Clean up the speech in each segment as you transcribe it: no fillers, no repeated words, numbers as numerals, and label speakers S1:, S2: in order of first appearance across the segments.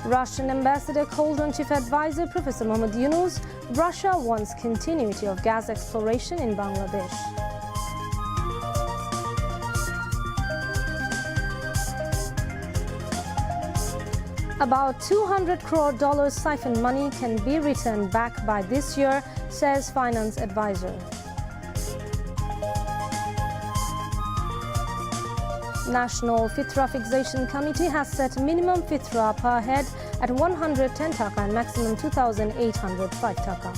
S1: Russian ambassador called on Chief Advisor Professor Mohammad Yunus. Russia wants continuity of gas exploration in Bangladesh. About $200 crore siphon money can be returned back by this year, says finance advisor. National Fitra Fixation Committee has set minimum fitra per head at 110 taka and maximum 2,805 taka.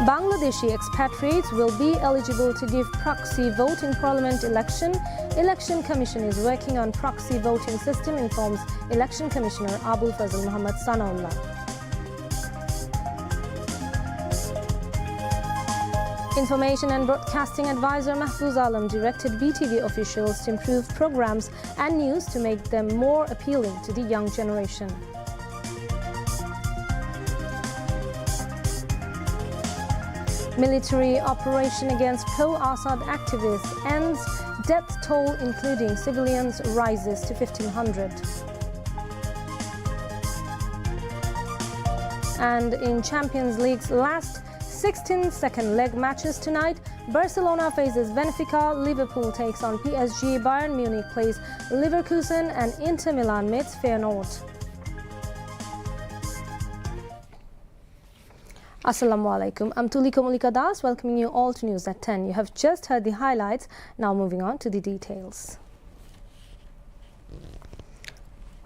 S1: Bangladeshi expatriates will be eligible to give proxy vote in parliament election. Election Commission is working on proxy voting system, informs Election Commissioner Abul Fazl Muhammad Sanaullah. Information and Broadcasting Advisor Mahfouz Alam directed BTV officials to improve programs and news to make them more appealing to the young generation. Military operation against pro-Assad activists ends. Death toll, including civilians, rises to 1,500. And in Champions League's last 16 second leg matches tonight, Barcelona faces Benfica, Liverpool takes on PSG, Bayern Munich plays Leverkusen, and Inter Milan meets Feyenoord. Assalamu alaikum. I'm Tulika Mulika Das, welcoming you all to News at 10. You have just heard the highlights. Now moving on to the details.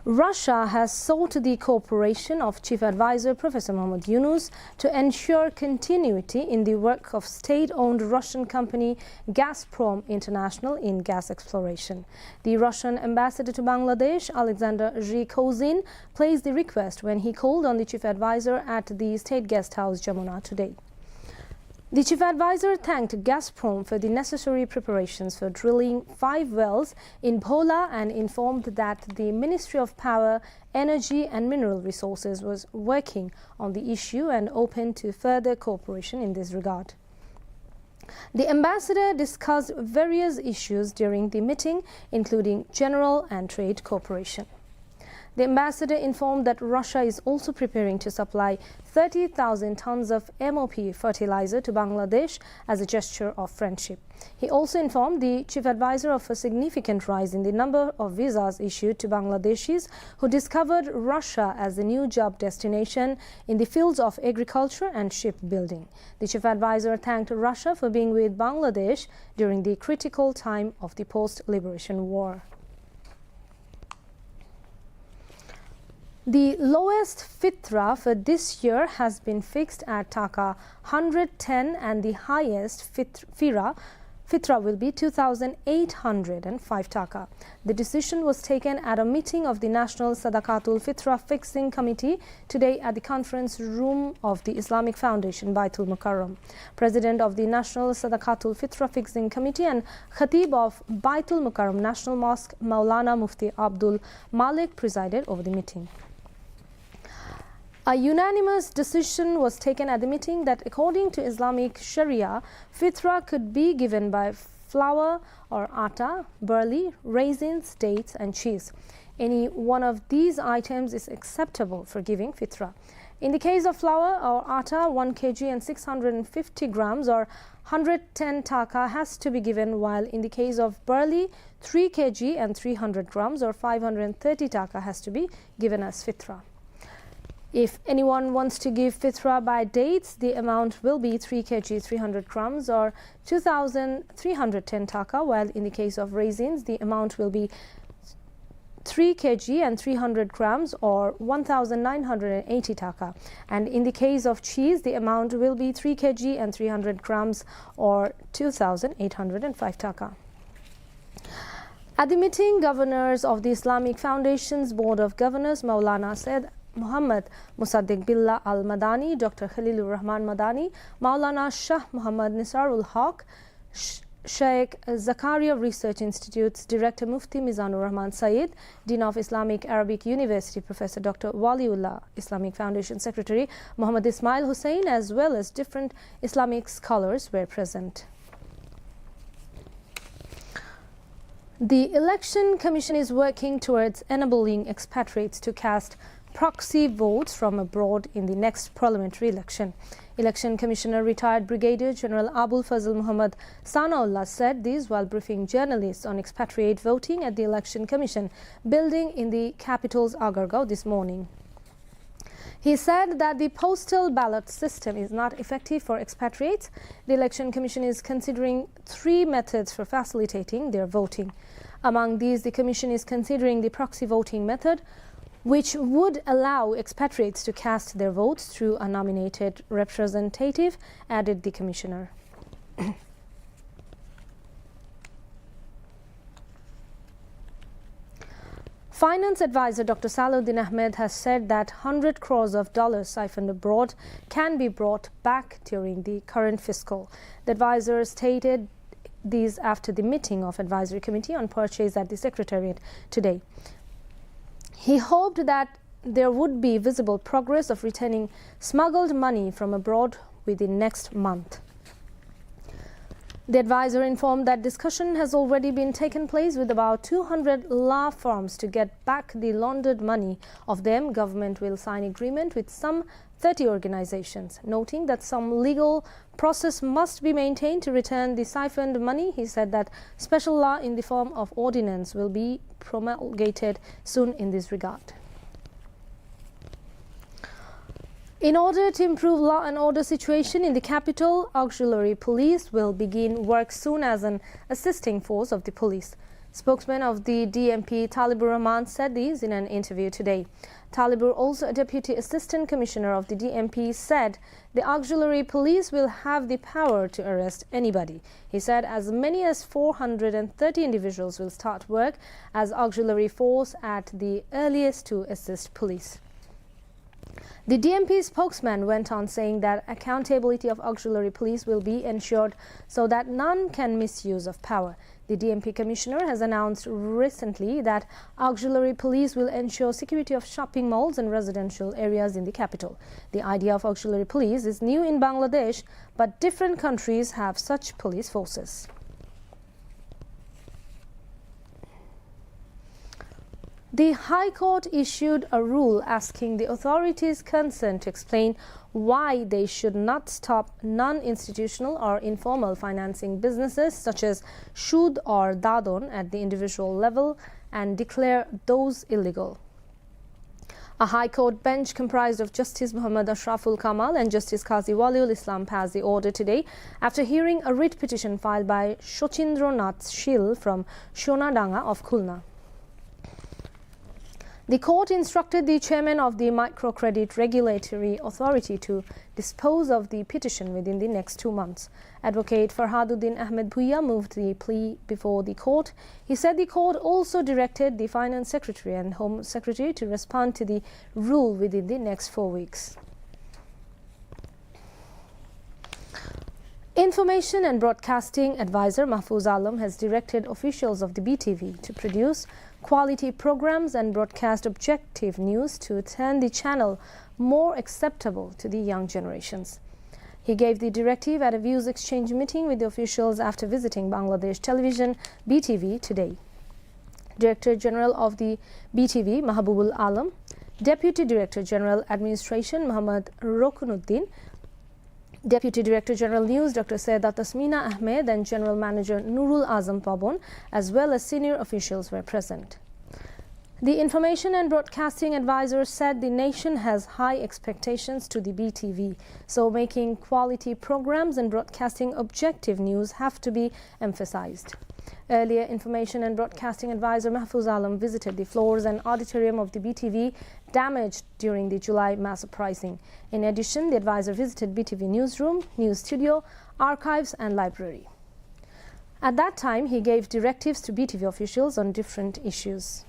S1: Russia has sought the cooperation of Chief Advisor Professor Mohammad Yunus to ensure continuity in the work of state-owned Russian company Gazprom International in gas exploration. The Russian ambassador to Bangladesh, Alexander Zhikozin, placed the request when he called on the Chief Advisor at the State Guest House, Jamuna, today. The Chief Advisor thanked Gazprom for the necessary preparations for drilling 5 wells in Bhola and informed that the Ministry of Power, Energy and Mineral Resources was working on the issue and open to further cooperation in this regard. The ambassador discussed various issues during the meeting, including general and trade cooperation. The ambassador informed that Russia is also preparing to supply 30,000 tons of MOP fertilizer to Bangladesh as a gesture of friendship. He also informed the Chief Advisor of a significant rise in the number of visas issued to Bangladeshis who discovered Russia as a new job destination in the fields of agriculture and shipbuilding. The Chief Advisor thanked Russia for being with Bangladesh during the critical time of the post-liberation war. The lowest fitra for this year has been fixed at taka 110 and the highest fitra will be 2,805 taka. The decision was taken at a meeting of the National Sadaqatul Fitra Fixing Committee today at the conference room of the Islamic Foundation, Baitul Mukarram. President of the National Sadaqatul Fitra Fixing Committee and Khatib of Baitul Mukarram National Mosque, Maulana Mufti Abdul Malik, presided over the meeting. A unanimous decision was taken at the meeting that according to Islamic Sharia, fitra could be given by flour or atta, barley, raisins, dates and cheese. Any one of these items is acceptable for giving fitra. In the case of flour or atta, 1 kg and 650 grams or 110 taka has to be given, while in the case of barley, 3 kg and 300 grams or 530 taka has to be given as fitra. If anyone wants to give fitra by dates, the amount will be 3 kg 300 grams or 2,310 taka, while in the case of raisins, the amount will be 3 kg and 300 grams or 1,980 taka. And in the case of cheese, the amount will be 3 kg and 300 grams or 2,805 taka. At the meeting, governors of the Islamic Foundation's Board of Governors, Maulana Said Muhammad Musaddiq Billah Al-Madani, Dr. Khalilur Rahman Madani, Maulana Shah Muhammad Nisarul Haq, Sheikh Zakaria Research Institute's Director Mufti Mizanur Rahman Saeed, Dean of Islamic Arabic University Professor Dr. Waliullah, Islamic Foundation Secretary Muhammad Ismail Hussain, as well as different Islamic scholars were present. The Election Commission is working towards enabling expatriates to cast proxy votes from abroad in the next parliamentary election. Election Commissioner retired Brigadier General Abul Fazl Muhammad Sanaullah said this while briefing journalists on expatriate voting at the Election Commission building in the capital's Agargaon this morning. He said that the postal ballot system is not effective for expatriates. The Election Commission is considering 3 methods for facilitating their voting. Among these, the Commission is considering the proxy voting method, which would allow expatriates to cast their votes through a nominated representative, added the Commissioner. Finance advisor Dr. Salahuddin Ahmed has said that 100 crores of dollars siphoned abroad can be brought back during the current fiscal. The advisor stated these after the meeting of Advisory Committee on Purchase at the Secretariat today. He hoped that there would be visible progress of returning smuggled money from abroad within next month. The advisor informed that discussion has already been taken place with about 200 law firms to get back the laundered money. Of them, government will sign agreement with some 30 organizations. Noting that some legal process must be maintained to return the siphoned money, he said that special law in the form of ordinance will be promulgated soon in this regard. In order to improve law and order situation in the capital, auxiliary police will begin work soon as an assisting force of the police. Spokesman of the DMP, Talibur Rahman, said this in an interview today. Talibur, also a Deputy Assistant Commissioner of the DMP, said the auxiliary police will have the power to arrest anybody. He said as many as 430 individuals will start work as auxiliary force at the earliest to assist police. The DMP spokesman went on saying that accountability of auxiliary police will be ensured so that none can misuse of power. The DMP commissioner has announced recently that auxiliary police will ensure security of shopping malls and residential areas in the capital. The idea of auxiliary police is new in Bangladesh, but different countries have such police forces. The High Court issued a rule asking the authorities concerned to explain why they should not stop non-institutional or informal financing businesses such as Shud or Dadon at the individual level and declare those illegal. A High Court bench comprised of Justice Muhammad Ashraful Kamal and Justice Qazi Waliul Islam passed the order today after hearing a writ petition filed by Shochindranath Shil from Shonadanga of Khulna. The court instructed the chairman of the Microcredit Regulatory Authority to dispose of the petition within the next 2 months. Advocate Farhaduddin Ahmed Bhuiya moved the plea before the court. He said the court also directed the Finance Secretary and Home Secretary to respond to the rule within the next 4 weeks. Information and Broadcasting Advisor Mahfouz Alam has directed officials of the BTV to produce quality programs and broadcast objective news to turn the channel more acceptable to the young generations. He gave the directive at a views exchange meeting with the officials after visiting Bangladesh Television BTV today. Director General of the BTV Mahabubul Alam, Deputy Director General Administration Muhammad Rokunuddin, Deputy Director General News Dr. Sayyidat Tasmina Ahmed and General Manager Nurul Azam Pabon, as well as senior officials were present. The Information and Broadcasting Advisor said the nation has high expectations to the BTV, so making quality programs and broadcasting objective news have to be emphasized. Earlier, Information and Broadcasting Advisor Mahfouz Alam visited the floors and auditorium of the BTV damaged during the July mass uprising. In addition, the advisor visited BTV newsroom, news studio, archives and library. At that time, he gave directives to BTV officials on different issues.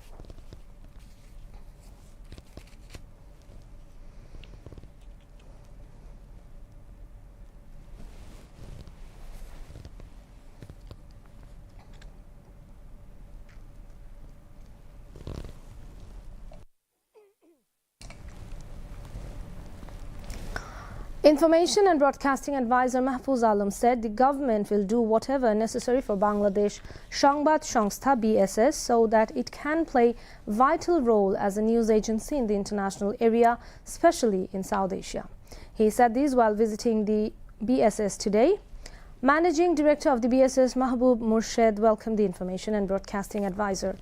S1: Information and Broadcasting Advisor Mahfouz Alam said the government will do whatever necessary for Bangladesh Sangbad Sangstha BSS so that it can play vital role as a news agency in the international area, especially in South Asia. He said this while visiting the BSS today. Managing Director of the BSS, Mahbub Murshed, welcomed the Information and Broadcasting Advisor.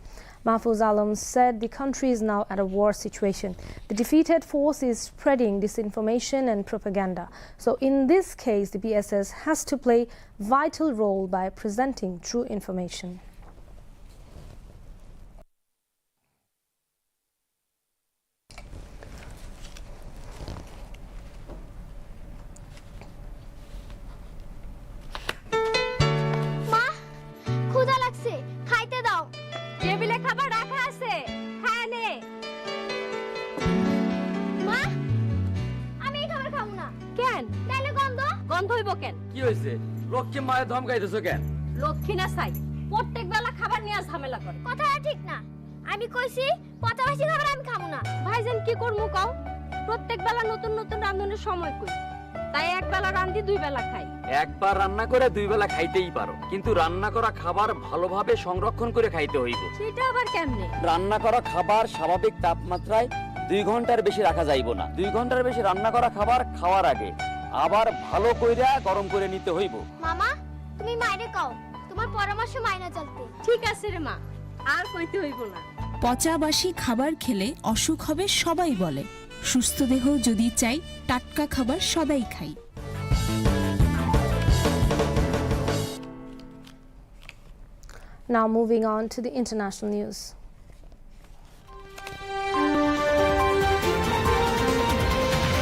S1: Mahfouz Alam said the country is now at a war situation. The defeated force is spreading disinformation and propaganda. So in this case, the BSS has to play a vital role by presenting true information.
S2: টেবিলে খাবার রাখা আছে, হ্যাঁ নে। মা, আমি এই খাবার খাবো না। কেন? তাইলে গন্ধ? গন্ধ হইব কেন?
S3: কি হইছে? লক্ষ্মী মায়ের ধমকাইতেছো কেন?
S2: লক্ষ্মী না চাই, প্রত্যেক বেলা খাবার নিয়ে ঝামেলা করে। কথাটা ঠিক না। আমি কইছি পচাবাসি খাবার আমি খাবো না। ভাইজান কি করমু কও? প্রত্যেক বেলা নতুন নতুন রান্নার সময় কই। তাই এক বেলা রাঁধি দুই বেলা খাই।
S3: একবার রান্না করে দুই বেলা খাইতেই পারো, কিন্তু রান্না করা খাবার ভালোভাবে সংরক্ষণ করে খাইতে হইব।
S2: সেটা আবার কেমনে?
S3: রান্না করা খাবার স্বাভাবিক তাপমাত্রায় 2 ঘন্টার বেশি রাখা যাইব না। 2 ঘন্টার বেশি রান্না করা খাবার খাওয়ার আগে আবার ভালো কইরা গরম করে নিতে হইব।
S2: মামা, তুমি মাইরে কও, তোমার পরামর্শ মাইনা চলতে। ঠিক আছে রে মা, আর কইতে হইব না।
S4: পচাবাসি খাবার খেলে অসুখ হবে সবাই বলে। সুস্থ দেহ যদি চাই, টাটকা খাবার সদাই খাই।
S1: Now moving on to the international news.